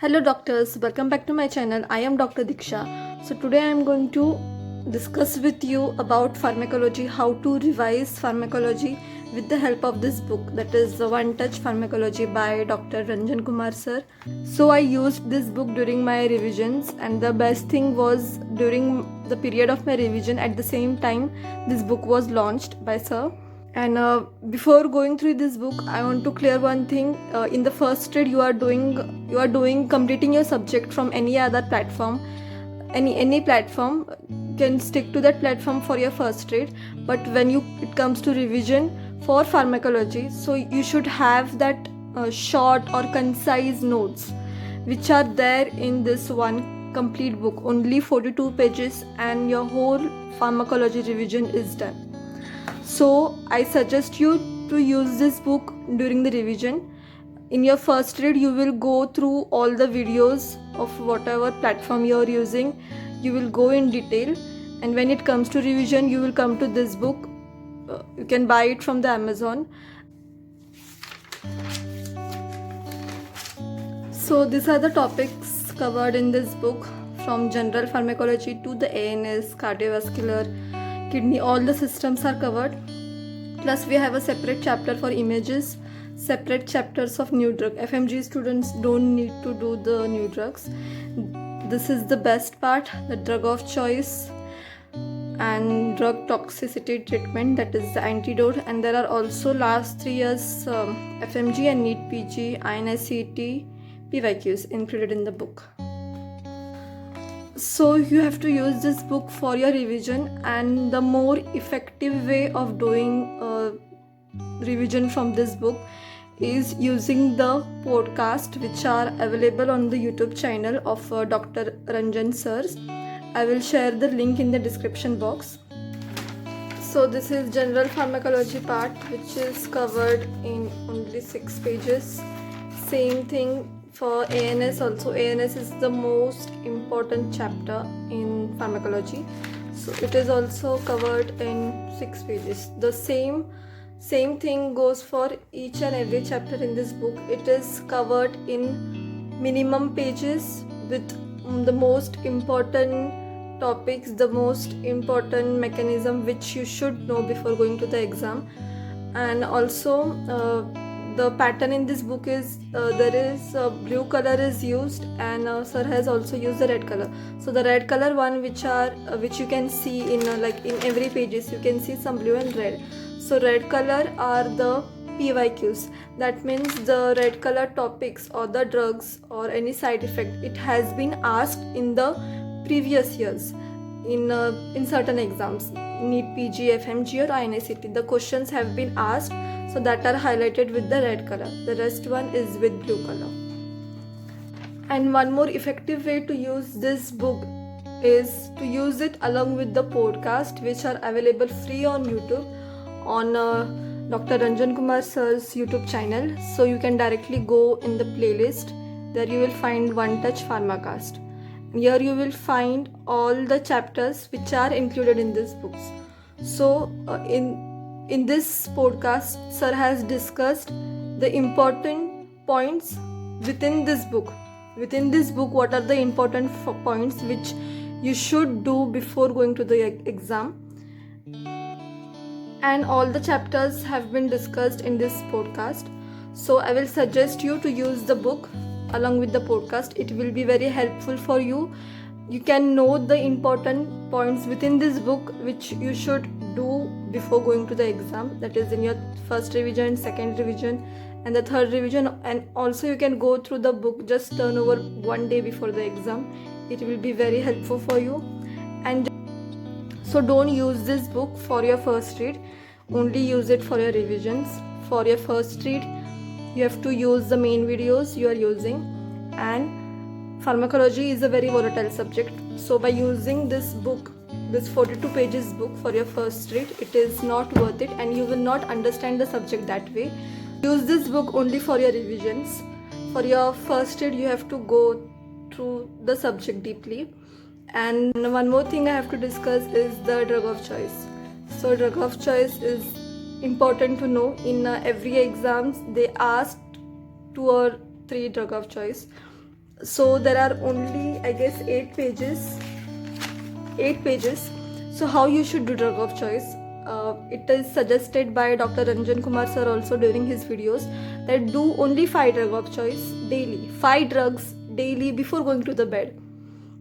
Hello doctors, welcome back to my channel. I am Dr. Diksha. So today I am going to discuss with you about pharmacology, how to revise pharmacology with the help of this book, that is the One Touch Pharmacology by Dr. Ranjan Kumar sir. So I used this book during my revisions, and the best thing was during the period of my revision, at the same time this book was launched by sir. And before going through this book, I want to clear one thing. In the first read, you are doing completing your subject from any other platform. Any platform, can stick to that platform for your first read. But when it comes to revision for pharmacology, so you should have that short or concise notes, which are there in this one complete book. Only 42 pages, and your whole pharmacology revision is done. So I suggest you to use this book during the revision. In your first read, you will go through all the videos of whatever platform you are using. You will go in detail, and when it comes to revision, you will come to this book. You can buy it from the Amazon. So these are the topics covered in this book, from general pharmacology to the ANS, cardiovascular, kidney, all the systems are covered. Plus we have a separate chapter for images, separate chapters of new drug. FMG students don't need to do the new drugs. This is the best part, the drug of choice and drug toxicity treatment, that is the antidote. And there are also last 3 years FMG and NEET PG, INICET, PYQs included in the book. So you have to use this book for your revision, and the more effective way of doing revision from this book is using the podcast which are available on the YouTube channel of Dr. Ranjan sirs. I will share the link in the description box. So this is general pharmacology part, which is covered in only 6 pages. Same thing for ANS also. ANS is the most important chapter in pharmacology, so it is also covered in 6 pages. The same thing goes for each and every chapter in this book. It is covered in minimum pages with the most important topics, the most important mechanism which you should know before going to the exam. And also the pattern in this book is there is blue color is used, and sir has also used the red color. So the red color one, which you can see in in every pages, you can see some blue and red. So red color are the PYQs. That means the red color topics or the drugs or any side effect, it has been asked in the previous years in certain exams, NEET PG, FMG or INICET. The questions have been asked, so that are highlighted with the red color. The rest one is with blue color. And one more effective way to use this book is to use it along with the podcast, which are available free on YouTube on Dr. Ranjan Kumar sir's YouTube channel. So you can directly go in the playlist. There you will find One Touch Pharmacast. Here you will find all the chapters which are included in these books. So in this podcast, sir has discussed the important points within this book. Within this book, what are the important points which you should do before going to the exam? And all the chapters have been discussed in this podcast. So I will suggest you to use the book along with the podcast. It will be very helpful for you. You can know the important points within this book which you should do before going to the exam, that is in your first revision, second revision and the third revision. And also you can go through the book, just turn over one day before the exam. It will be very helpful for you. And so don't use this book for your first read, only use it for your revisions. For your first read, you have to use the main videos you are using, and pharmacology is a very volatile subject. So by using this book, this 42 pages book for your first read, it is not worth it, and you will not understand the subject that way. Use this book only for your revisions. For your first read, you have to go through the subject deeply. And one more thing I have to discuss is the drug of choice. So drug of choice is important to know. In every exams they asked 2 or 3 drug of choice. So there are only, I guess, 8 pages. So how you should do drug of choice? It is suggested by Dr. Ranjan Kumar sir also during his videos that do only 5 drug of choice daily. 5 drugs daily before going to the bed.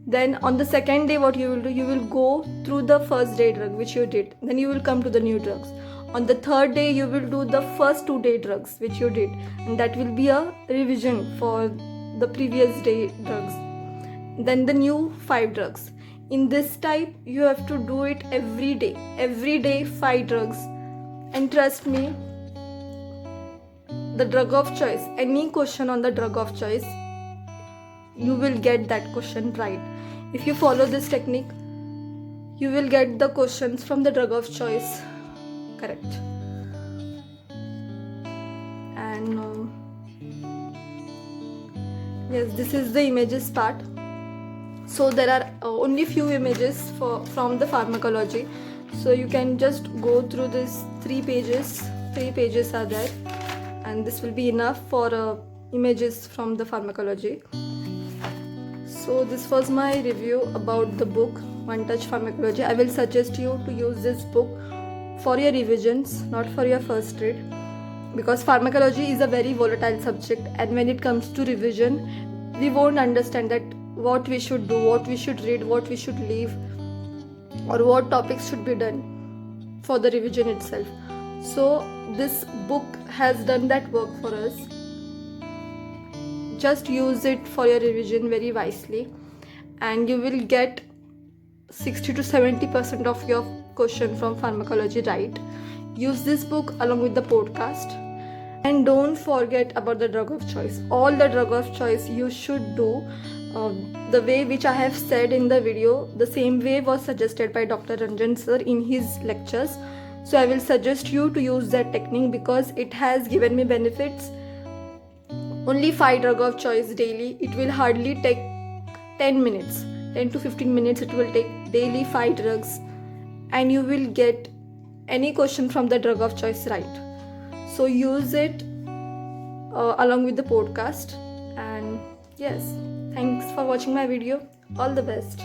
Then on the second day, what you will do, you will go through the first day drug which you did. Then you will come to the new drugs. On the third day, you will do the first 2 day drugs which you did, and that will be a revision for the previous day drugs. Then the new 5 drugs. In this type, you have to do it every day 5 drugs. And trust me, the drug of choice, any question on the drug of choice, you will get that question right. If you follow this technique, you will get the questions from the drug of choice correct. And yes, this is the images part. So there are only few images from the pharmacology. So you can just go through this 3 pages. 3 pages are there, and this will be enough for images from the pharmacology. So this was my review about the book One Touch Pharmacology. I will suggest you to use this book for your revisions, not for your first read, because pharmacology is a very volatile subject, and when it comes to revision, we won't understand that what we should do, what we should read, what we should leave, or what topics should be done for the revision itself. So this book has done that work for us. Just use it for your revision very wisely, and you will get 60 to 70% of your question from pharmacology right. Use this book along with the podcast, and don't forget about the drug of choice. All the drug of choice you should do the way which I have said in the video. The same way was suggested by Dr. Ranjan sir in his lectures. So I will suggest you to use that technique because it has given me benefits. Only 5 drug of choice daily. It will hardly take 10 minutes. 10 to 15 minutes it will take daily 5 drugs, and you will get any question from the drug of choice right. So use it along with the podcast. And yes, thanks for watching my video. All the best.